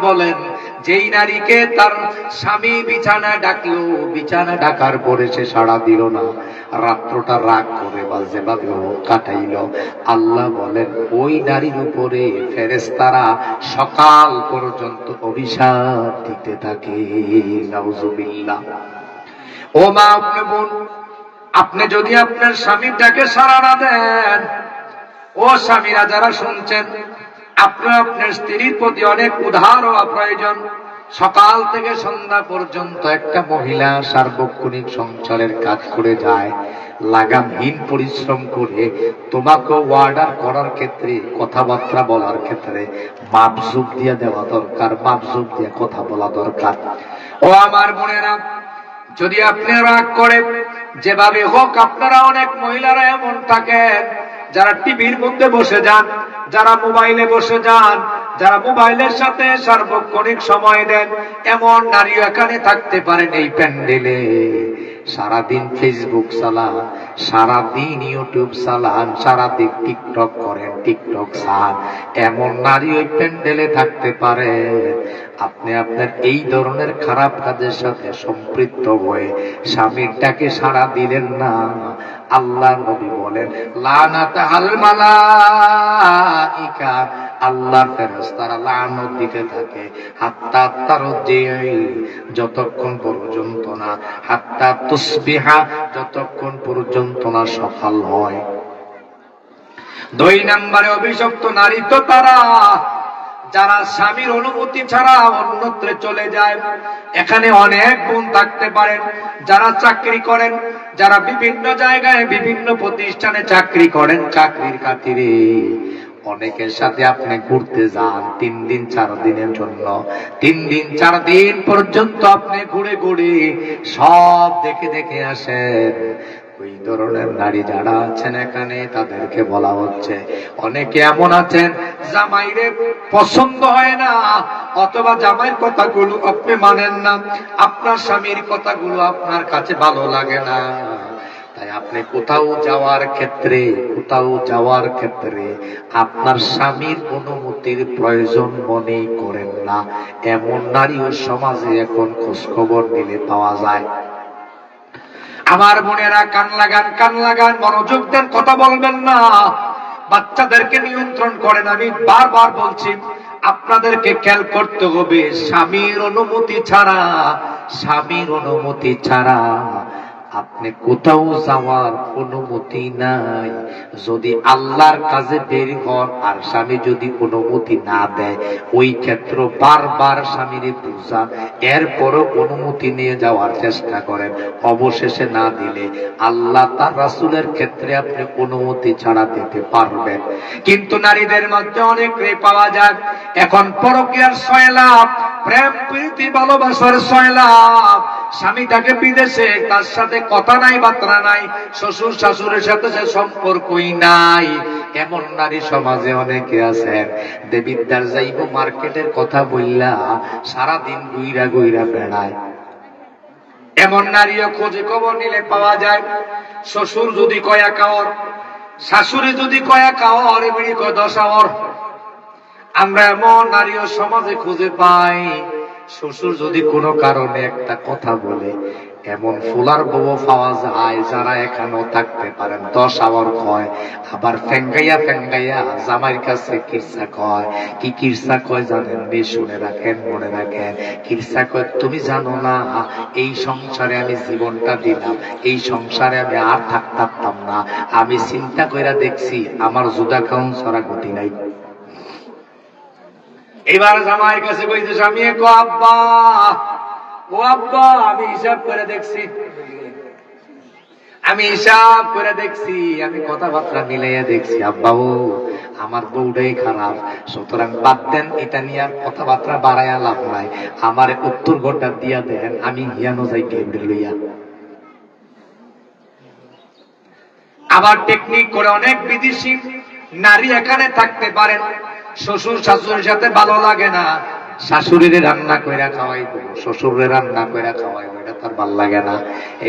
বলেন, যেই নারীকে তার স্বামী বিছানা ডাকলো, বিছানা ডাকার পরে সে সাড়া দিল না, রাত্রটা রাগ করে বা যেভাবে কাটাইল, আল্লাহ বলেন ওই নারীর উপরে ফেরেশতারা সকাল পর্যন্ত অভিশাপ দিতে থাকে। নাউজুবিল্লাহ। ও মা, আপনি বোন, আপনি যদি আপনার স্বামীটাকে সাড়া না দেন, ও স্বামীরা যারা শুনছেন, আপনার আপনার স্ত্রীর প্রতি অনেক উদার হওয়া প্রয়োজন। সকাল থেকে সন্ধ্যা পর্যন্ত একটা মহিলা সার্বক্ষণিক সংসারের কাজ করে যায়, লাগামহীন পরিশ্রম করে। তোমাকে অর্ডার করার ক্ষেত্রে, কথাবার্তা বলার ক্ষেত্রে মাপজুপ দিয়ে দেওয়া দরকার, মাপজুপ দিয়ে কথা বলা দরকার। ও আমার বোনেরা, যদি আপনি রাগ করে যেভাবে হোক, আপনারা অনেক মহিলারা এমন থাকেন যারা টিভির মধ্যে বসে যান, যারা মোবাইলে বসে যান, যারা মোবাইলের সাথে সার্বক্ষণিক সময় দেন। এমন নারী এখানে থাকতে পারেন এই প্যান্ডেলে, সারাদিন ফেসবুক চালান, সারাদিন ইউটিউব চালান, সারাদিন টিকটক করেন, টিকটক চান। এমন নারী ওই প্যান্ডেলে থাকতে পারে। আপনি আপনার এই ধরনের খারাপ কাজের সাথে সম্পৃক্ত হয়ে স্বামীরটাকে সাড়া দিলেন না, আল্লাহ নবী বলেন লানাতাল মালাইকা, আল্লাহর ফেরেশতারা লানত দিতে থাকে হাত্তা তারজি, যতক্ষণ পর্যন্ত না, হাত্তা তুসবিহা, যতক্ষণ পর্যন্ত না সকাল হয়। 2 নম্বরে অভিশপ্ত নারী তো তারা যারা স্বামীর অনুমতি ছাড়া অন্যত্র চলে যায়। এখানে অনেক বোন থাকতে পারেন যারা চাকরি করেন, যারা বিভিন্ন জায়গায় বিভিন্ন প্রতিষ্ঠানে চাকরি করেন, চাকরির খাতিরে অনেকের সাথে আপনি ঘুরতে যান 3 দিন 4 দিনের জন্য। 3 দিন 4 দিন পর্যন্ত আপনি ঘুরে ঘুরে সব দেখে দেখে আসেন। ওই ধরনের নারী যারা আছেন এখানে, তাদেরকে বলা হচ্ছে, অনেকে এমন আছেন জামাইরে পছন্দ হয় না, অথবা জামাইয়ের কথাগুলো আপনি মানেন না, আপনার স্বামীর কথাগুলো আপনার কাছে ভালো লাগে না। তাই আপনি কোথাও যাওয়ার ক্ষেত্রে আপনার স্বামীর অনুমতির প্রয়োজন মনে করেন না। এমন নারীও সমাজে এখন খোঁজখবর নিলে পাওয়া যায়। আমার বোনেরা, কান লাগান, মনোযোগ দেন, কথা বলবেন না। বাচ্চাদেরকে নিয়ন্ত্রণ করেন। আমি বারবার বলছি, আপনাদেরকে খেয়াল করতে হবে, স্বামীর অনুমতি ছাড়া আপনি কোথাও যাওয়ার অনুমতি নাই। যদি আল্লাহর কাজে বের হন আর স্বামী যদি অনুমতি না দেয়, ওই ক্ষেত্র বারবার স্বামীরে বুঝান, এরপরও অনুমতি নিয়ে যাওয়ার চেষ্টা করেন। অবশেষে না দিলে আল্লাহ তার রাসূলের ক্ষেত্রে আপনি অনুমতি ছাড়া দিতে পারবেন। কিন্তু নারীদের মধ্যে অনেকে পাওয়া যায় এখন পরকীয়ার সয়লাভ, প্রেম প্রীতি ভালোবাসার সয়লাভ। স্বামীটাকে বিদেশে, তার সাথে কথা নাই, বার্তা নাই, শ্বশুর শাশুড়ের সাথে সে সম্পর্কই নাই। এমন নারী সমাজে অনেকে আছেন। দেবিদ্বার যাইব মার্কেটের কথা বললা সারাদিন গুইরা বেড়ায়। এমন নারীও খোঁজে খবর নিলে পাওয়া যায়। শ্বশুর যদি কয়া কাওয়ার, শাশুড়ি যদি কয়া কাওয়ার, এমনি কয় 10 আওয়ার। আমরা এমন নারীও সমাজে খুঁজে পাই। শ্বশুর যদি কোনো কারণে একটা কথা বলে, এমন ফুলার বউ পাওয়া যায় যারা এখানেও থাকতে পারেন, 10 আওয়ার কয়। আবার ফেঙ্গাইয়া জামাইয়ের কাছে কিরসা কয়। কি কিরসা কয় জানেন? শুনে রাখেন, মনে রাখেন। কিরসা কয়, তুমি জানো না এই সংসারে আমি জীবনটা দিলাম, এই সংসারে আমি আর থাকতাম না। আমি চিন্তা কইরা দেখছি আমার জুদা খাউন ছাড়া গতি নাই। এবার জামাইয়ের কাছে কইছে স্বামী, আব্বা, ও আব্বা, আমি হিসাব করে দেখছি, আমি কথাবার্তা মিলাইয়া দেখছি, আব্বা ও আমার বউটাই খারাপ, সুতরাং বাদ দেন, এটা নিয়ে আর কথাবার্তা বাড়াইয়া লাভ নাই। আমার উত্তর ঘরটা দিয়া দেন, আমি হিয়ানো যাই টেবিল লইয়া। আবার টেকনিক করে অনেক বিদেশি নারী এখানে থাকতে পারেন। শ্বশুর শাশুড়ির সাথে ভালো লাগে না, শাশুড়িরে রান্না কইরা খাওয়াইবো, শ্বশুরে রান্না কইরা খাওয়াইবো, এটা তার ভাল লাগে না।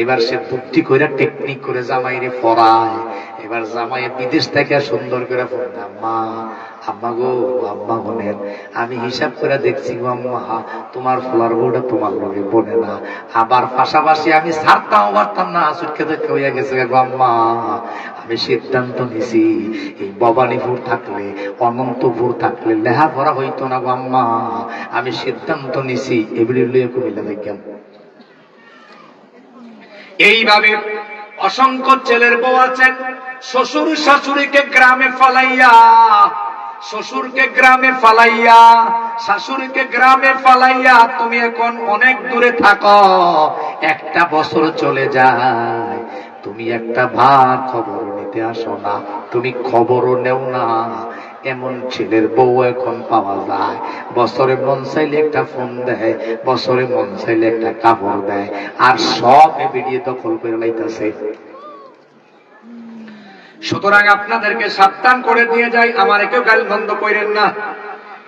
এবার সে বুদ্ধি কইরা টেকনিক করে জামাইরে পড়ায়। এবার জামাই বিদেশ থেকে সুন্দর করে ফোন, আম্মা আম্মা গো, আম্মা বোনের আমি হিসাব করে দেখছি গো আম্মা, তোমার ফলার বউটা তোমার লগে বনে না। আবার পাশাপাশি আমি ছাড়তাম পারতাম না, সুটকে দেখে হইয়া গেছে গো আম্মা। আমি সিদ্ধান্ত নিছি এই ভবানীপুর থাকলে, অনন্তপুর থাকলে লেখাপড়া হইতো না গো আম্মা। আমি সিদ্ধান্ত নিছি এবারে লইয়া কুমিল্লা দেখলাম। এইভাবে অসংখ্য ছেলের বউ আছেন, শ্বশুর শাশুড়িকে গ্রামে ফালাইয়া, শ্বশুরকে গ্রামে ফালাইয়া, শাশুড়িকে গ্রামে ফালাইয়া তুমি এখন অনেক দূরে থাকো। একটা বছর চলে যায়, তুমি একটা ভার খবর নিতে আসো না, তুমি খবরও নেও না। এমন ছেলের বউ এখন পাওয়া যায়, বছরে মন চাইলে একটা ফোন দেয়, বছরে মন চাইলে একটা কাপড় দেয়, আর সব বেরিয়ে দখল করে লাইতেছে। সুতরাং আপনাদেরকে সাবধান করে দিয়ে যাই, আমার কেউ গাল বন্ধ করেন না।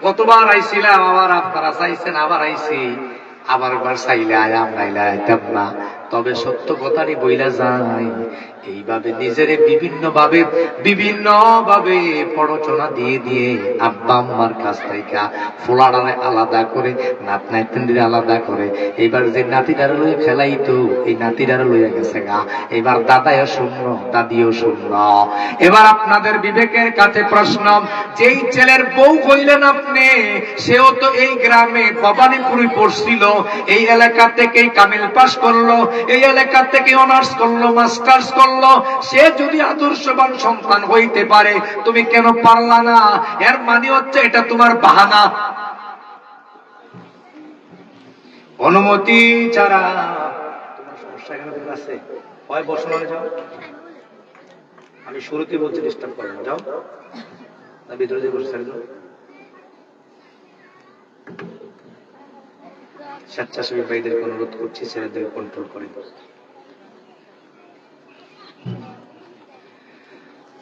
কতবার আইছিলাম, আবার আপনারা চাইছেন, আবার আইছি, আবার একবার চাইলে আয়াম নাইলে আইতাম না। তবে সত্য কথাটি বইলা যায়, এইভাবে নিজেরে বিভিন্ন ভাবে পড়াশোনা দিয়ে দিয়ে আব্বা আম্মার কাছ থেকে ফোলাডারে আলাদা করে, নাত নাতনিরে আলাদা করে, এইবার যে নাতিটারে লইয়া খেলাইতো এই নাতিটারে লইয়া গেছে গা। এবার দাদাও শূন্য, দাদিও শূন্য। এবার আপনাদের বিবেকের কাছে প্রশ্ন, যেই ছেলের বউ কইলেন আপনি, সেও তো এই গ্রামে ভবানীপুরে পড়ছিল, এই এলাকা থেকেই কামিল পাস করলো, এই এলাকা থেকে অনার্স করলো, মাস্টার্স করলো। সে যদি আদর্শবান সন্তান হইতে পারে, তুমি কেন পারলা না? এর মানে হচ্ছে এটা তোমার বাহানা। অনুমতি ছাড়া তোমার সমস্যা এখানে আছে, হয় বসনে যাও। আমি শুরুতে বলছি ডিস্টার্ব করো না, যাও না, ভিতরে যে বসে থাকো। স্বেচ্ছাসেবী ভাইদেরকে অনুরোধ করছি ছেলেদেরকে কন্ট্রোল করে।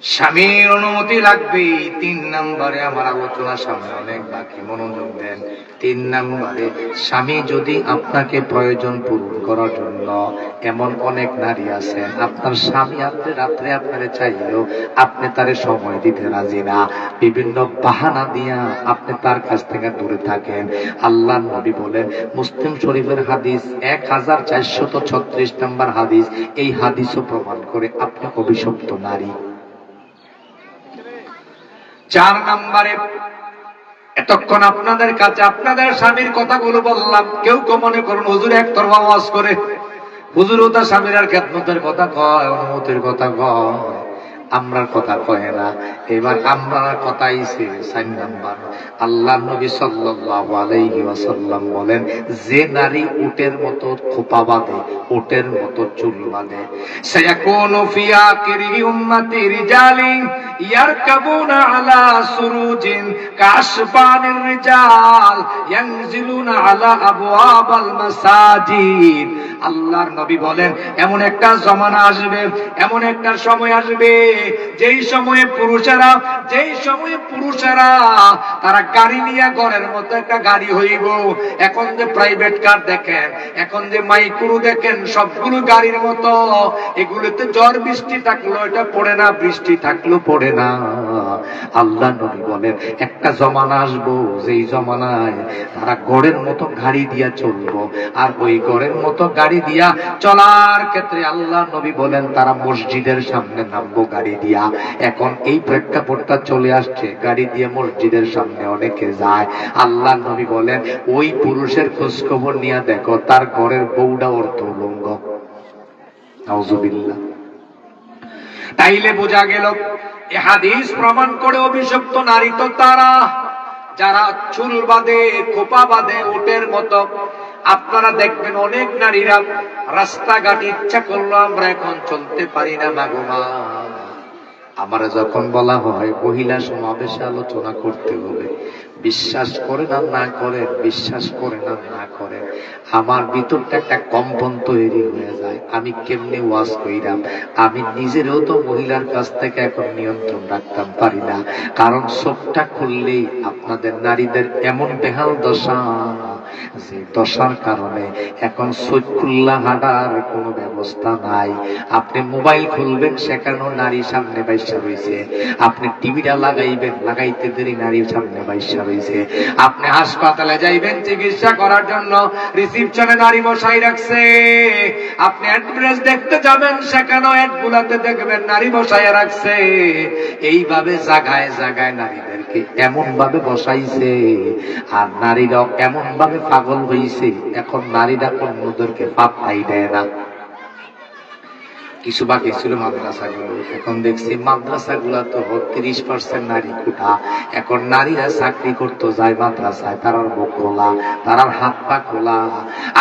স্বামীর অনুমতি লাগবে। 3 নম্বরে, আমার আলোচনা সামনে অনেক বাকি, মনোযোগ দেন। 3 নম্বরে, স্বামী যদি আপনাকে প্রয়োজন পূরণ করার জন্য, এমন অনেক নারী আছেন, আপনার স্বামী আপনি রাত্রে আপনারে চাইলেও আপনি তারে সময় দিতে রাজি না, বিভিন্ন বাহানা দিয়া আপনি তার কাছ থেকে দূরে থাকেন। আল্লাহর নবী বলেন, মুসলিম শরীফের হাদিস 1436 নম্বর হাদিস, এই হাদিসও প্রমাণ করে আপনি অভিশপ্ত নারী। 4 নম্বরে, এতক্ষণ আপনাদের কাছে আপনাদের স্বামীর কথাগুলো বললাম, কেউ কেউ মনে করুন হুজুর একতরফা ওয়াজ করে, হুজুরও তার স্বামীর আর খেদমতের কথা কয়, অনুমতির কথা কয়, আমরার কথা কয় না। এবার আমরার কথা আইছে 4 নাম্বার। আল্লাহ নবী সাল্লাল্লাহু আলাইহি ওয়াসাল্লাম বলেন, যে নারী উটের মতো খোপা বাঁধে, উটের মতো চুল বাঁধে, সায়াকুনু ফি আখিরি উম্মতি রিজালিন ইয়ারকাবুনা আলা সুরুজিন কাশবানির রিজাল ইয়ানজিলুনা আলা আবওয়াবাল মাসাজিদ। আল্লাহর নবী বলেন, এমন একটা জামানা আসবে, এমন একটা সময় আসবে, যেই সময়ে পুরুষেরা তারা গাড়ি নিয়ে ঘরের মতো একটা গাড়ি হইব। এখন যে প্রাইভেট কার দেখেন, এখন যে মাইক্রো দেখেন, সবগুলো গাড়ির মতো। এগুলোতে ঝড় বৃষ্টি থাকলো এটা পড়ে না, বৃষ্টি থাকলো পড়ে না। আল্লাহ নবী বলেন, একটা জমানা আসবো, যেই জমানায় তারা গড়ের মতো গাড়ি দিয়া চলবো, আর ওই গড়ের মতো গাড়ি দিয়া চলার ক্ষেত্রে আল্লাহ নবী বলেন, তারা মসজিদের সামনে নামবো গাড়ি দিয়া। এখন এই প্রেক্ষাপটটা চলে আসছে, গাড়ি দিয়ে মসজিদের সামনে অনেকে যায়। আল্লাহ নবী বলেন, ওই পুরুষের খোঁজ খবর নিয়ে দেখো, তার ঘরের বউটা অর্থ উলঙ্গ। নাউজুবিল্লাহ। তাইলে বোঝা গেল, এই হাদিস প্রমাণ করে অভিশপ্ত নারী তো তারা যারা চুল বাঁধে, খোপা বাঁধে উটের মতো। আপনারা দেখবেন অনেক নারীরা রাস্তাঘাট ইচ্ছা করলো আমরা এখন চলতে পারি না, মাগোমা আমারে যখন বলা হয় মহিলা সমাবেশে আলোচনা করতে হবে, বিশ্বাস করেন আর না করেন, বিশ্বাস করেন আর না করেন, আমার ভিতরটা একটা কম্পন তৈরি হয়ে যায়। আমি কেমনে ওয়াজ কইরাম, আমি নিজেরও তো মহিলার কাছ থেকে এখন নিয়ন্ত্রণ রাখতাম পারি না। কারণ চোখটা খুললেই আপনাদের নারীদের এমন বেহাল দশা, যে দশার কারণে এখন চোখ খুল্লা হাঁটার কোনো ব্যবস্থা নাই। আপনি মোবাইল খুলবেন, সেখানেও নারী সামনে বাইসা রয়েছে। আপনি টিভিটা লাগাইবেন, লাগাইতে দেরি নারীর সামনে বাইসা রয়েছে। আপনি হাসপাতালে যাইবেন চিকিৎসা করার জন্য, রিসিপশনে নারী বসাই রাখছে। আপনি অ্যাড্রেস দেখতে যাবেন, সেখানেও অ্যাডগুলাতে দেখবেন নারী বসাই রাখছে। এইভাবে জায়গায় জায়গায় নারীদেরকে এমন ভাবে বসাইছে, আর নারীরাও এমন ভাবে পাগল হইছে, এখন নারীরা অন্যদেরকে পাত্তাই দেয় না। কিছু বাকি ছিল মাদ্রাসাগুলো, এখন দেখছি মাদ্রাসাগুলা তো 30% নারী কোঠা। এখন নারীরা চাকরি করতে যায় মাদ্রাসায়, তারার মুখ খোলা, তারার হাত পা খোলা।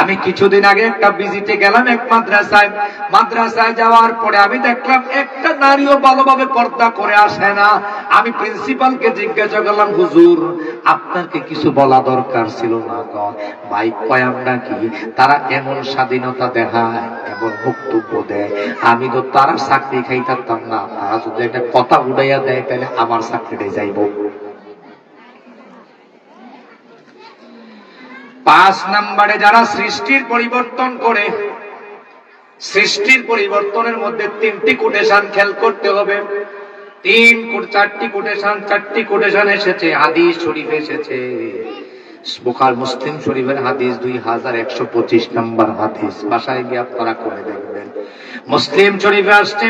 আমি কিছুদিন আগে একটা ভিজিটে গেলাম এক মাদ্রাসায়। মাদ্রাসায় যাওয়ার পরে আমি দেখলাম একটা নারীও ভালোভাবে পর্দা করে আসে না। আমি প্রিন্সিপালকে জিজ্ঞাসা করলাম, হুজুর আপনার কি কিছু বলা দরকার ছিল না? ভাই কয় আমরা কি, তারা এমন স্বাধীনতা দেখায়, এমন বক্তব্য দেয়, আমি তো তারা চাকরি খাইতাম না। তারা যদি একটা কথা উড়াইয়া দেয়, তাহলে আমার চাকরিটাই যাইব। 5 নম্বরে যারা সৃষ্টির পরিবর্তন করে, সৃষ্টির পরিবর্তনের মধ্যে 3টি কোটেশন খেয়াল করতে হবে। 4টি কোটেশন এসেছে, হাদিস শরীফ এসেছে। বুখারী মুসলিম শরীফের হাদিস 2125 নম্বর হাদিস, বাসায় গিয়ে আপনারা করে দেখবেন। মুসলিম শরীফে আসছে,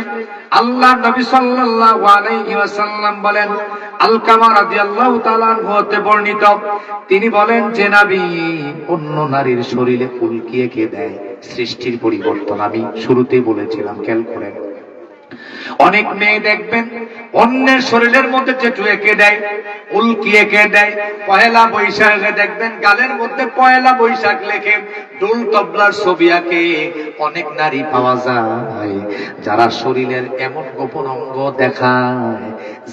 আল্লাহ নবী সাল্লাল্লাহু আলাইহি ওয়াসাল্লাম বলেন, আলকামা রাদিয়াল্লাহু তাআলা হতে বর্ণিত, তিনি বলেন যে নবী অন্য নারীর শরীরে উল্কি এঁকে দেয়, সৃষ্টির পরিবর্তন। আমি শুরুতেই বলেছিলাম, খেয়াল করেন। অনেক মেয়ে দেখবেন অন্যের শরীরের মধ্যে যেটু এঁকে দেয়, উল্কি এঁকে দেয়। পহেলা বৈশাখে দেখবেন গালের মধ্যে পহেলা বৈশাখ লেখে, ঢোল তবলার ছবি আঁকে। অনেক নারী পাওয়া যায় যারা শরীরের এমন গোপন অঙ্গ দেখায়,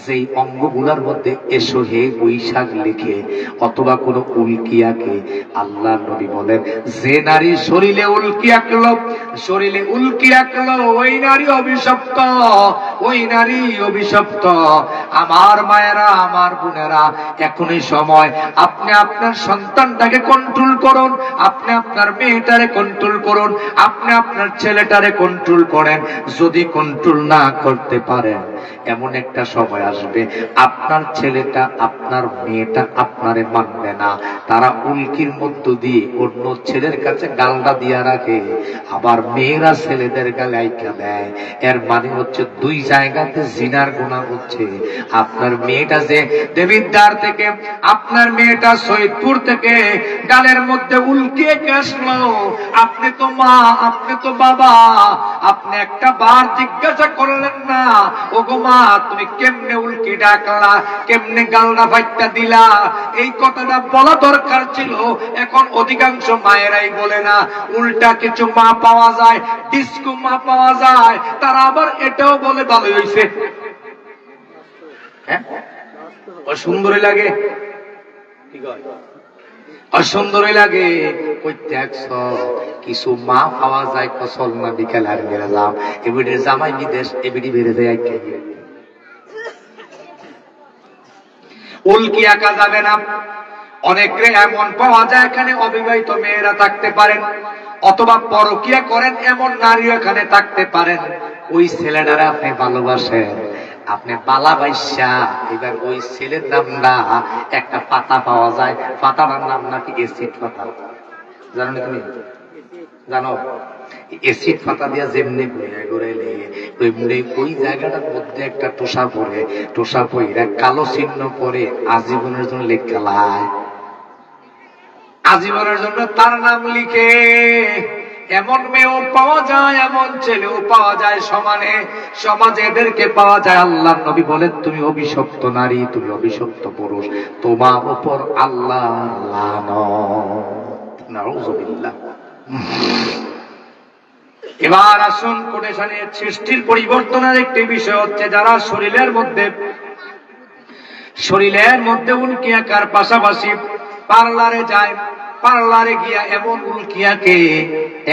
যেই অঙ্গগুলার মধ্যে এসো হে বৈশাখ লিখে, অথবা কোনো উল্কি আঁকে। আল্লাহ নবী বলেন, যে নারী শরীরে উল্কি আঁকলো, শরীরে উল্কি আঁকলো, ওই নারী অভিশপ্ত, ওই নারী অভিশপ্ত। আমার মায়েরা, আমার বোনেরা, এখনই সময়। আপনি আপনার সন্তানটাকে কন্ট্রোল করুন, আপনি আপনার মেয়েটারে কন্ট্রোল করুন, আপনি আপনার ছেলেটারে কন্ট্রোল করেন। যদি কন্ট্রোল না করতে পারেন, এমন একটা সময় আসবে আপনার ছেলেটা, আপনার মেয়েটা আপনারে মানবে না। তারা উল্কির মধ্য দিয়ে অন্য ছেলের কাছে গালটা দিয়া রাখে, আবার মেয়েরা ছেলেদের গালে আইকা দেয়। এর মানে হচ্ছে 2 জায়গাতে জিনার গুনাহ হচ্ছে। আপনার মেয়েটা যে দেবিদ্বার থেকে, আপনার মেয়েটা সৈয়দপুর থেকে গালের মধ্যে উল্কিয়ে আসলো, আপনি তো মা, আপনি তো বাবা, আপনি একটা বার জিজ্ঞাসা করলেন না, ও গো মা তুমি কেমনে উল্কি ডাকলা, কেমনে গালটা ফাইটটা দিলা? এই কথাটা বলা দরকার ছিল। এখন অধিকাংশ মায়েরাই বলে না। উল্টা কিছু মা পাওয়া যায়, ডিস্কো মা পাওয়া যায়, তারা আবার এটাও বলে ভালো হয়েছে। হ্যাঁ, অসুন্দরই লাগে, অসুন্দরই লাগে। কিছু মা পাওয়া যায়, ফসল না বিকেল আর বেড়ে যাম, এবিডির জামাই বিদেশ, এবিডি বেড়ে যায়। উল্কি আঁকা যাবে না। অনেকে এমন পাওয়া যায়, এখানে অবিবাহিত মেয়েরা থাকতে পারেন, অথবা পরকিয়া করেন এমন নারীও এখানে থাকতে পারেন। ওই ছেলেটারা আপনি ভালোবাসেন, আপনি বালাবাইসা, এবার ওই ছেলের নামটা একটা পাতা পাওয়া যায়, পাতাটার নাম নাকি এসিড পাতা। জানো না তুমি? জানো? এসিড পাতা দিয়া যেমনি ঘুরাইলে ওই জায়গাটার মধ্যে একটা টোসা পড়ে, টোসা পড়ে কালো চিহ্ন পরে আজীবনের জন্য লেখা লাই, আজীবনের জন্য তার নাম লিখে। এমন মেয়েও পাওয়া যায়, এমন ছেলেও পাওয়া যায়, সমানে সমাজে এদেরকে পাওয়া যায়। আল্লাহ নবী বলেন, তুমি অভিশপ্ত নারী, তুমি অভিশপ্ত পুরুষ, তোমার উপর আল্লাহর লানত। নাউযুবিল্লাহ। এবার আসুন কোটেশনের সৃষ্টির পরিবর্তনের একটি বিষয় হচ্ছে, যারা শরীরের মধ্যে উল্কি আঁকার পাশাপাশি পার্লারে যায়, পার্লারে গিয়া এমন উল্কিয়াকে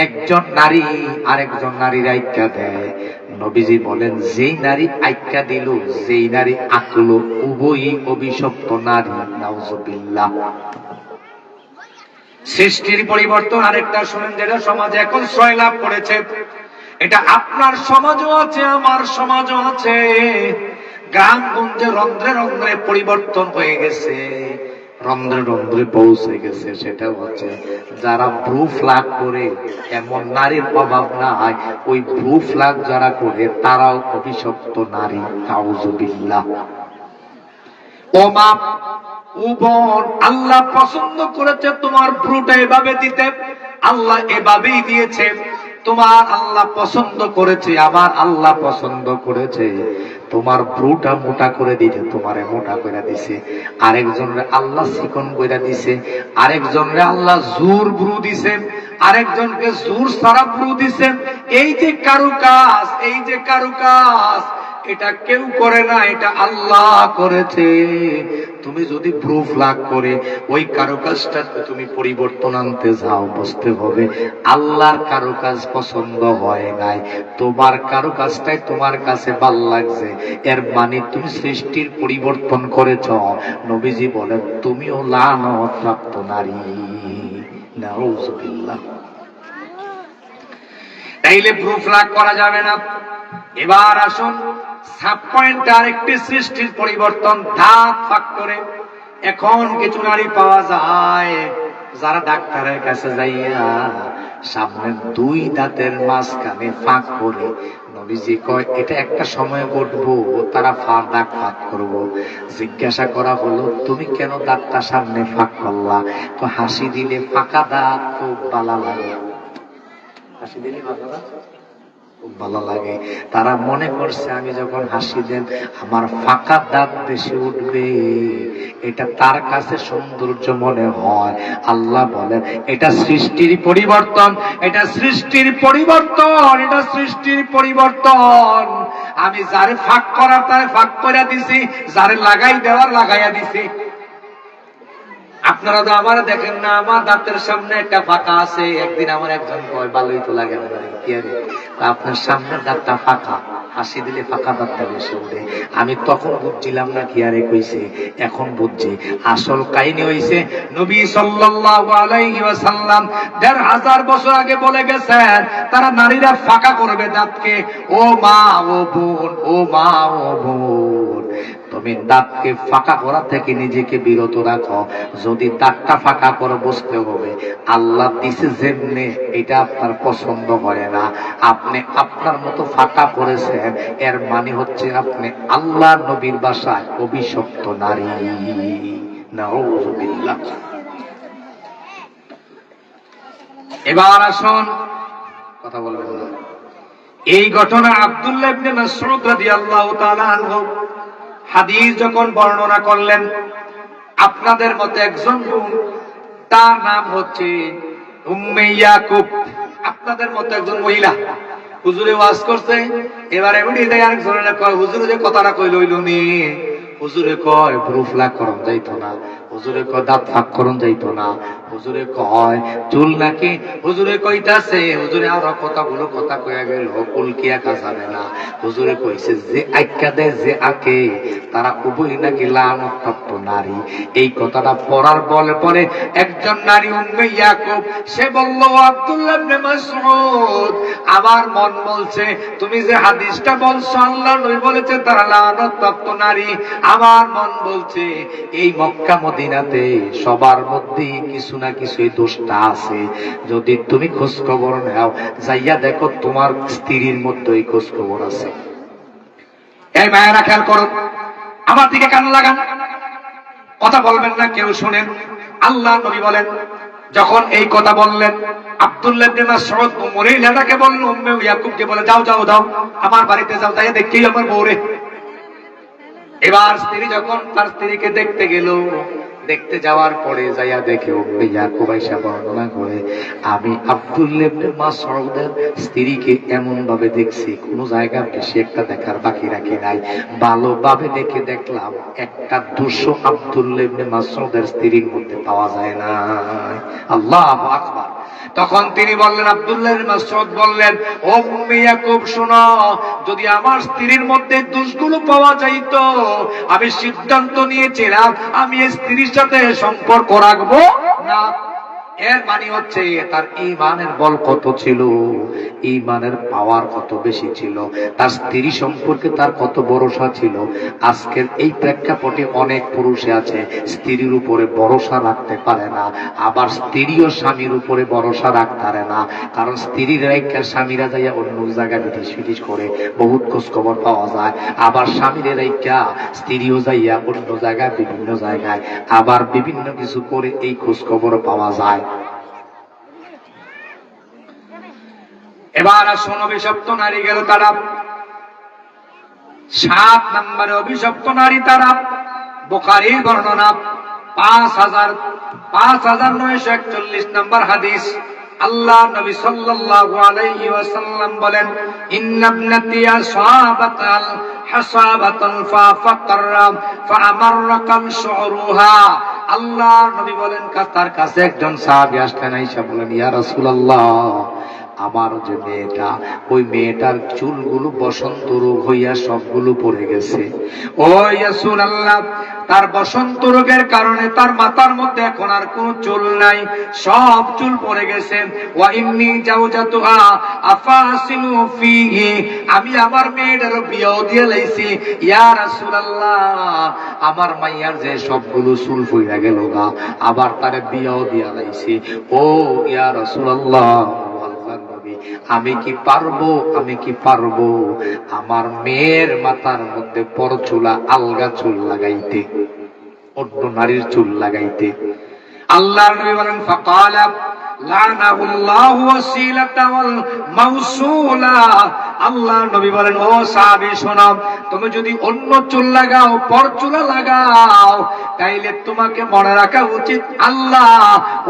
একজন নারী আরেকজন নারীর আইক্যা দেয়। নবীজি বলেন, যেই নারী আইক্যা দিল, যেই নারী আঁকলো, উভয়ই অভিশপ্ত নারী। নাউজুবিল্লাহ। সৃষ্টির পরিবর্তন আরেকটা শুনেন, যেটা সমাজে এখন শ্রয় লাভ করেছে। এটা আপনার সমাজও আছে, আমার সমাজও আছে। গ্রামগঞ্জে রন্ধ্রে রন্ধ্রে পরিবর্তন হয়ে গেছে, রন্ধ্রে রন্ধ্রে পৌঁছে গেছে। সেটা হচ্ছে, যারা ভ্রু ফ্লাগ করে, এমন নারীর অভাব না হয়, ওই ভ্রু ফ্লাগ যারা করে তারাও অভিশপ্ত নারী। নাউজুবিল্লাহ। ও মা, ও বোন, আল্লাহ পছন্দ করেছে তোমার ভ্রুটা এভাবে দিতে, আল্লাহ এভাবেই দিয়েছে। তোমার আল্লাহ পছন্দ করেছে, আমার আল্লাহ পছন্দ করেছে তোমার ভ্রুটা মোটা করে দিতে, তোমারে মোটা করে দিছে। আরেকজনরে আল্লাহ চিকন করে দিছে, আরেকজনরে আল্লাহ জোর ভ্রু দিছে, আরেকজনকে জোর সারা ভ্রু দিছে। এই যে কারুকাজ, এই যে কারুকাজ, এটা কেউ করে না, এটা আল্লাহ করেছে। তুমি যদি ভ্রু ফ্লাগ করে ওই কারুকাজটাকে তুমি পরিবর্তন আনতে যাও, বুঝতে হবে আল্লাহর কারুকাজ পছন্দ হয় নাই, তোমার কারুকাজটাই তোমার কাছে ভাল লাগছে। এর মানে তুমি সৃষ্টির পরিবর্তন করেছ। নবীজি বলেন, তুমিও লানত প্রাপ্ত নারী। নাউজুবিল্লাহ। তাইলে ভ্রু ফ্লাগ করা যাবে না। এবার আসুন, সাব পয়েন্টে আরেকটি সৃষ্টির পরিবর্তন, দাঁত ফাঁক করে। এখন কিছু নারী পাওয়া যায় যারা ডাক্তারের কাছে যাইয়া সামনে দুই দাঁতের মাঝখানে ফাঁক করে। নবীজি কয়, এটা একটা সময় ঘটবো, তারা দাঁত ফাঁক করবো। জিজ্ঞাসা করা হলো, তুমি কেন দাঁতটা সামনে ফাঁক করলা? তো হাসি দিলে ফাঁকা দাঁত খুব ভালো লাগে। হাসি দিলে ফাঁকা দাঁত খুব ভালো লাগে। তারা মনে করছে, আমি যখন হাসি দেন আমার ফাঁকা দাঁত বেশি উঠবে, এটা তার কাছে সৌন্দর্য মনে হয়। আল্লাহ বলেন, এটা সৃষ্টির পরিবর্তন, এটা সৃষ্টির পরিবর্তন, এটা সৃষ্টির পরিবর্তন। আমি যারে ফাঁক করার তারে ফাঁক করে দিছি, যারে লাগাই দেওয়ার লাগাইয়া দিছি। আপনারা তো আমার দেখেন না, আমার দাঁতের সামনে একটা ফাঁকা আছে। একদিন আমার একজন কয়, ভালোই তো লাগে না, কি আরে আপনার সামনের দাঁতটা ফাঁকা, হাসি দিলে ফাঁকা দাঁতটা বেশি উঠে। আমি তখন বুঝছিলাম না কি আরে কইছে, এখন বুঝছি। আসল কাহিনী হইছে, নবী সাল্লাল্লাহু আলাইহি ওয়াসাল্লাম ১৫০০ বছর আগে বলে গেছেন, তারা নারীরা ফাঁকা করবে দাঁতকে। ও মা, ও বোন, ও মা, ও বোন, তুমি দাঁতকে ফাঁকা করা থেকে নিজেকে বিরত রাখো। যদি দাঁতটা ফাঁকা করে বসতে হবে, আল্লাহ দিছে যেমনে, এটা আপনার পছন্দ হয় না, আপনি আপনার মতো ফাঁকা করেছেন, এর মানে হচ্ছে আপনি আল্লাহ নবীর বাসায় অভিশপ্ত নারী। নাউজুবিল্লাহ। এবার আসুন, কথা বলবেন না। এই ঘটনা আব্দুল্লাহ ইবনে মাসউদ রাদিয়াল্লাহু তাআলা আনহু হাদিস যখন বর্ণনা করলেন, আপনাদের মতে একজন বোন, তার নাম হচ্ছে উম্মে ইয়াকুব। আপনাদের মতো একজন মহিলা হুজুরে ওয়াজ করছে, এবারে উনি দেয় আরেকজনের কয়, হুজুরে যে কথাটা কইল হইলনি। হুজুরে কয় ভ্রু ফ্লাগ করন যাইতো না, হুজুরে কয় দাঁত ফাঁক করন যাইতো না, হুজুরে কয় চুল নাকি, হুজুরে কইতাছে, হুজুরে আরো কতগুলো কথা কইয়া গেল, উল্কি আঁকা যাবে না। হুজুরে কইছে, যে আঁকা দেয়, যে আঁকে, তারা উভয় নাকি লানতপ্রাপ্ত নারী। এই কথাটা পড়ার বলে পরে একজন নারী উম্মে ইয়াকুব, সে বলল, আব্দুল্লাহ ইবনে মাসউদ, আমার মন বলছে তুমি যে হাদিসটা বলছো, আল্লাহ নবী বলেছে তারা লানতপ্রাপ্ত নারী। আমার মন বলছে এই মক্কা মদিনাতে সবার মধ্যেই কিছু না কিছু দোষটা আছে। যদি তুমি খোঁজ খবর নাও, যাইয়া দেখো তোমার স্ত্রীর মধ্যে এই খোঁজ খবর আছে। এই মায়েরা খেয়াল করো, আমার দিকে কান লাগান, কথা বলবেন না কেউ, শুনেন। আল্লাহ নবী বলেন, যখন এই কথা বললেন, আব্দুল্লাহ ইবনে মাসউদ মহিলাটাকে বলল, উম্মে ইয়াকুবকে বলে, যাও যাও যাও, আমার বাড়িতে যাও, যাই দেখি আমার বউরে। এবার স্ত্রী যখন তার স্ত্রীকে দেখতে গেল, দেখতে যাওয়ার পরে যাইয়া দেখে উম্মে ইয়াকুব আয়েশা বর্ণনা করে, আমি আব্দুল্লাহ ইবনে মাসউদের স্ত্রীকে এমন ভাবে দেখছি, কোন জায়গা বেশি একটা দেখার বাকি রাখি নাই, ভালোভাবে দেখলাম একটা দোষও আব্দুল্লাহ ইবনে মাসউদের স্ত্রীর মধ্যে পাওয়া যায় না। আল্লাহু আকবার। তখন তিনি বললেন, আব্দুল্লাহ ইবনে মাসউদ বললেন, ও উম্মে ইয়াকুব শোনো, যদি আমার স্ত্রীর মধ্যে দোষগুলো পাওয়া যাইত, আমি সিদ্ধান্ত নিয়েছিলাম আমি এই স্ত্রীর সাথে সম্পর্ক রাখবো না। এর মানে হচ্ছে তার ঈমানের বল কত ছিল, ঈমানের পাওয়ার কত বেশি ছিল, তার স্ত্রী সম্পর্কে তার কত ভরসা ছিল। আজকের এই প্রেক্ষাপটে অনেক পুরুষে আছে স্ত্রীর উপরে ভরসা রাখতে পারে না, আবার স্ত্রীও স্বামীর উপরে ভরসা রাখতে পারে না। কারণ স্ত্রীর রেখা স্বামীরা যাইয়া অন্য জায়গায় বিটিশ করে বহুত খোঁজ খবর পাওয়া যায়, আবার স্বামীর রেখা স্ত্রীও যাইয়া অন্য জায়গায় বিভিন্ন জায়গায় আবার বিভিন্ন কিছু করে এই খোঁজ খবর পাওয়া যায়। এবার আসুন অভিশপ্ত নারী গেল তারা। 7 নম্বরে অভিশপ্ত নারী তারা, বুখারীর বর্ণনা 5941 নম্বর হাদিস। আল্লাহ নবী সাল্লাল্লাহু আলাইহি ওয়াসাল্লাম বলেন, ইন্না ইবনাতি আসাবাতাল হাসাবাতান ফাফাররা ফামাররাকান শুরুহা। আল্লাহ নবী বলেন, তার কাছে একজন সাহাবী আসলেন, আয়েশা বলেন, ইয়া রাসূলুল্লাহ, আমার যে মেয়েটা, ওই মেয়েটার চুলগুলো বসন্ত রোগ হইয়া সবগুলো পড়ে গেছে। ও রাসূলুল্লাহ, তার বসন্ত রোগের কারণে তার মাথার মধ্যে এখন আর কোনো চুল নাই, সব চুল পড়ে গেছে। ওয়া ইন্নী জাওজাতুহা আফাসিনু ফিহি, আমি আমার মেয়েটার বিয়েও দিয়ে লাইছি। ইয়া রাসূলুল্লাহ, আমার মাইয়ার যে সবগুলো চুল পড়ে গেল গা, আবার তার বিয়েও দিয়া লাইছি। ও ইয়া রাসূলুল্লাহ, আমি কি পারবো আমার মেয়ের মাথার মধ্যে পরচুলা আলগা চুল লাগাইতে, অন্য নারীর চুল লাগাইতে? আল্লাহর নবী বলেন, ফাকালা লানাহুল্লাহু ওয়াসিলাতা ওয়াল মাওসুলা। আল্লাহর নবী বলেন, ও সাহাবী শোনো, তুমি যদি অন্য চুল লাগাও, পরচুলা লাগাও, তাইলে তোমাকে মনে রাখা উচিত আল্লাহ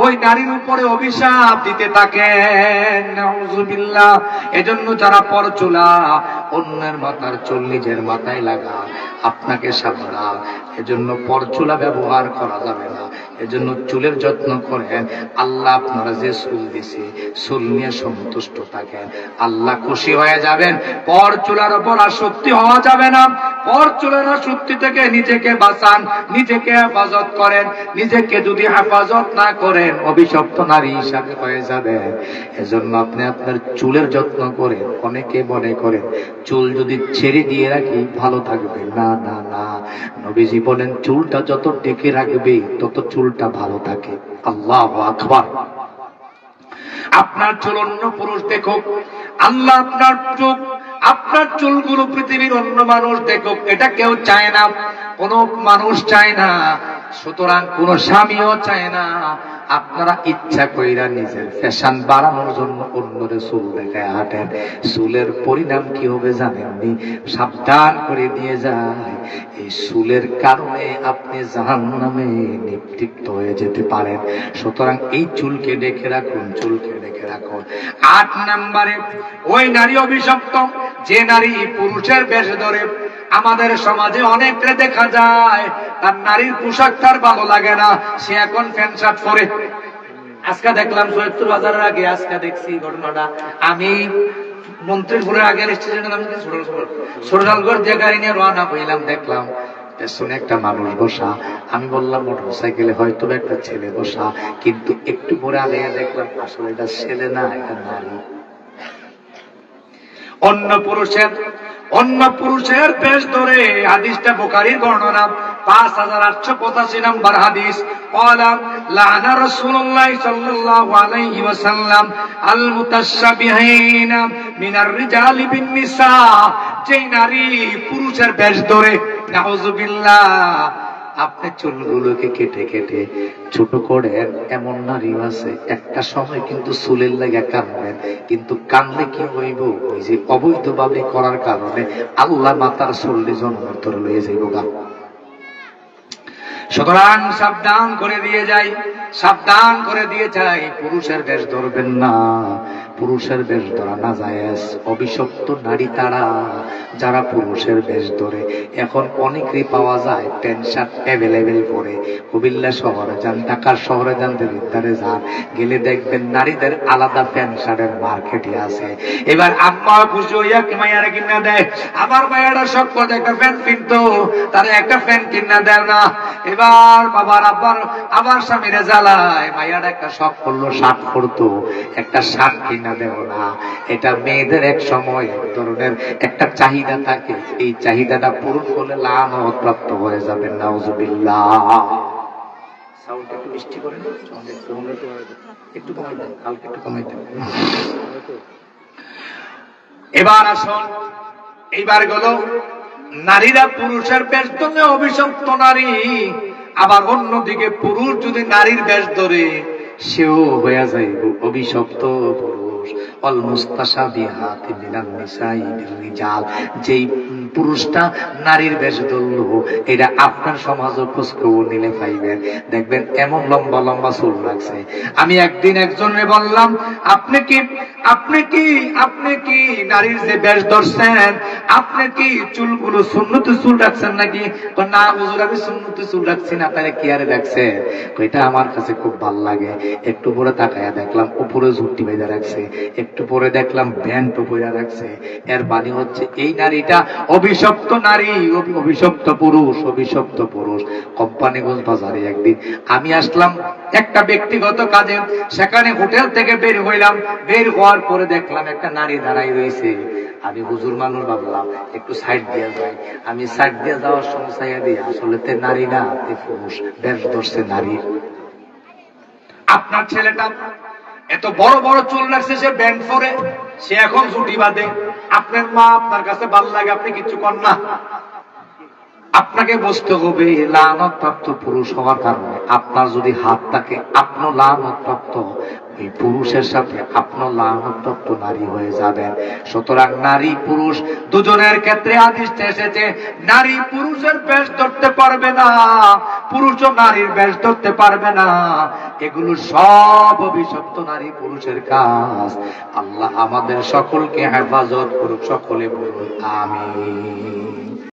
ওই নারীর উপরে অভিশাপ দিতে থাকেন। নাউযুবিল্লাহ। এজন্য যারা পরচুলা, অন্যের মাথার চুল নিজের মাথায় লাগা, আপনাকে সাবধান। এজন্য পরচুলা ব্যবহার করা যাবে না। এজন্য চুলের যত্ন করেন। আল্লাহ আপনারা যে চুল দিছে, চুল নিয়ে সন্তুষ্ট থাকেন, আল্লাহ খুশি হয়ে যাবেন। পরচুলার উপর আসক্তি হওয়া যাবে না। পরচুলার আসক্তি থেকে নিজেকে বাঁচান, নিজেকে হেফাজত করেন। নিজেকে যদি হেফাজত না করেন, অভিশপ্ত নারী হিসাবে হয়ে যাবেন। এজন্য আপনি আপনার চুলের যত্ন করেন। অনেকে মনে করেন চুল যদি ছেড়ে দিয়ে রাখি ভালো থাকবে, না না না, নবীজি বলেন চুলটা যত ঢেকে রাখবে তত চুলটা ভালো থাকে। আল্লাহু আকবার। আপনার চুল অন্য পুরুষ দেখুক, আল্লাহ আপনার চুলগুলো পৃথিবীর অন্য মানুষ দেখুক, এটা কেউ চায় না, কোন মানুষ চায় না, সুতরাং কোন স্বামীও চায় না। আপনারা ইচ্ছা কইরা নিজের ফ্যাশন বাড়ানোর জন্য অন্যদের চুল দেখায় হাঁটেন। চুলের পরিণাম কি হবে জানেননি? সাবধান করে দিয়ে যায়, এই চুলের কারণে আপনি জাহান্নামে নিক্ষিপ্ত হয়ে যেতে পারেন। সুতরাং এই চুলকে ডেকে রাখুন, চুলকে ডেকে রাখুন। 8 নম্বরে ওই নারী অভিশপ্ত, যে নারী পুরুষের বেশ ধরে। আমাদের সমাজে অনেকটা দেখা যায় তার নারীর পোশাক তার ভালো লাগে না, সে এখন প্যান্ট শার্ট পরে। আজকে দেখলাম সৈয়দপুর বাজারের আগে, আজকে দেখছি ঘটনাটা, আমি মন্ত্রীপুরের আগের স্টেশনে নাম ছোটশালগড় যে গাড়ি নিয়ে রওনা হইলাম, দেখলাম পেছনে একটা মানুষ বসা। আমি বললাম মোটর সাইকেলে হয়তো একটা ছেলে বসা, কিন্তু একটু পরে আগে দেখলাম আসলে এটা ছেলে না, এটা নারী। অন্য পুরুষের বেশ ধরে। হাদিসটা বুখারীর বর্ণনা, 5885 নম্বর হাদিস। ক্বালা লা'না রাসূলুল্লাহ সাল্লাল্লাহু আলাইহি ওয়াসাল্লাম আল মুতাশাবিহিনা মিনার রিজালি বিন নিসা। যে নারী পুরুষের বেশ ধরে, নাউযুবিল্লাহ, আপনি চুলগুলোকে কেটে কেটে ছোট করেন, এমন নারী আছে একটা সময় কিন্তু চুলের লাগা কাঁদবেন, কিন্তু কান্দলে কি হইব? ওই যে অবৈধভাবে করার কারণে আল্লাহ মাতার 40 জন্মের ধরে লয়ে যাইব গা। সুতরাং সাবধান করে দিয়ে যাই, সাবধান করে দিয়ে যাই, পুরুষের বেশ ধরবেন না। পুরুষের বেশ ধরা না জায়েজ। অভিশপ্ত নারী তারা যারা পুরুষের বেশ ধরে। এখন অনেকেই পাওয়া যায় প্যান্ট শার্ট অ্যাভেলেবেল করে। কুমিল্লা শহরে যান, ঢাকার শহরে যান, দিল্লিতে যান, গেলে দেখবেন নারীদের আলাদা প্যান্ট শার্টের মার্কেটই আছে। এবার আম্মা খুশি হইয়া মাইয়ারা কিনা দেয়, আমার মাইয়ারা শখ করে একটা প্যান্ট কিনতো, তারা একটা প্যান্ট কিনা দেয় না। এবার বাবার আবার স্বামীরা জ্বালায়, মাইয়ারা একটা শখ করলো শার্ট পরতো, একটা শার্ট কিনা দেও না। এটা মেয়েদের এক সময় এক ধরনের একটা চাহিদা থাকে, এই চাহিদাটা পূরণ করলে লানত প্রাপ্ত হয়ে যাবেন। নাউজুবিল্লাহ। সাউন্ড একটু মিষ্টি করেন, একটু কমাই দেন, হালকা একটু কমাই দেন। এবার আসুন, এইবার গেল নারীরা পুরুষের বেশ ধরলে অভিশপ্ত নারী, আবার অন্যদিকে পুরুষ যদি নারীর বেশ ধরে সেও হয়ে যায় অভিশপ্ত পুরুষ। অল মুস্তাশাবিহাতি মিনান নিসাই বির-রিজাল, যেই পুরুষটা নারীর বেশ ধরল, এটা আপনার সমাজও খোঁজখবর নিলে পাইবেন, দেখবেন এমন লম্বা লম্বা চুল রাখছে। আমি একদিন একজনে বললাম, আপনি কি নারীর যে বেশ ধরছেন, আপনি কি চুলগুলো সুন্নতি চুল রাখছেন নাকি? না হুজুর, আমি সুন্নতি চুল রাখছি না। তাহলে কি আরে রাখছেন? এটা আমার কাছে খুব ভালো লাগে। একটু পরে তাকায়া দেখলাম উপরে ঝুটি বেঁধে রাখছে, একটু পরে দেখলাম ব্যান্ড পরে রাখছে। এর বাণী হচ্ছে এই নারীটা অভিশপ্ত নারী, অভিশপ্ত পুরুষ, অভিশপ্ত পুরুষ। কোম্পানিগঞ্জ বাজারে একদিন আমি আসলাম একটা ব্যক্তিগত কাজে, সেখানে হোটেল থেকে বের হইলাম। বের হওয়ার পরে দেখলাম একটা নারী দাঁড়াই রয়েছে। আমি হুজুর মানুষ ভাবলাম একটু সাইড দিয়ে যাই। আমি সাইড দিয়ে যাওয়ার সময় চাইয়া দিই, আসলে তে নারী না, তে পুরুষ। বেশ ধরছে নারী। আপনার ছেলেটা এত বড় বড় চুল রাখছে, সে ব্যান্ড পরে, সে এখন ছুটি বাঁধে। আপনার মা আপনার কাছে ভালো লাগে, আপনি কিছু কর না। আপনাকে বুঝতে হবে লানতপ্রাপ্ত পুরুষ হওয়ার কারণে আপনার যদি হাত থাকে, আপনার লানতপ্রাপ্ত এই পুরুষের সাথে আপনার লানতপ্রাপ্ত নারী হয়ে যাবেন। সুতরাং নারী পুরুষ দুজনের ক্ষেত্রে আদেশ এসেছে, নারী পুরুষের বেশ ধরতে পারবে না, পুরুষও নারীর বেশ ধরতে পারবে না। এগুলো সব অভিশপ্ত নারী পুরুষের কাজ। আল্লাহ আমাদের সকলকে হেফাজত করুক। সকলে বলুন আমিন।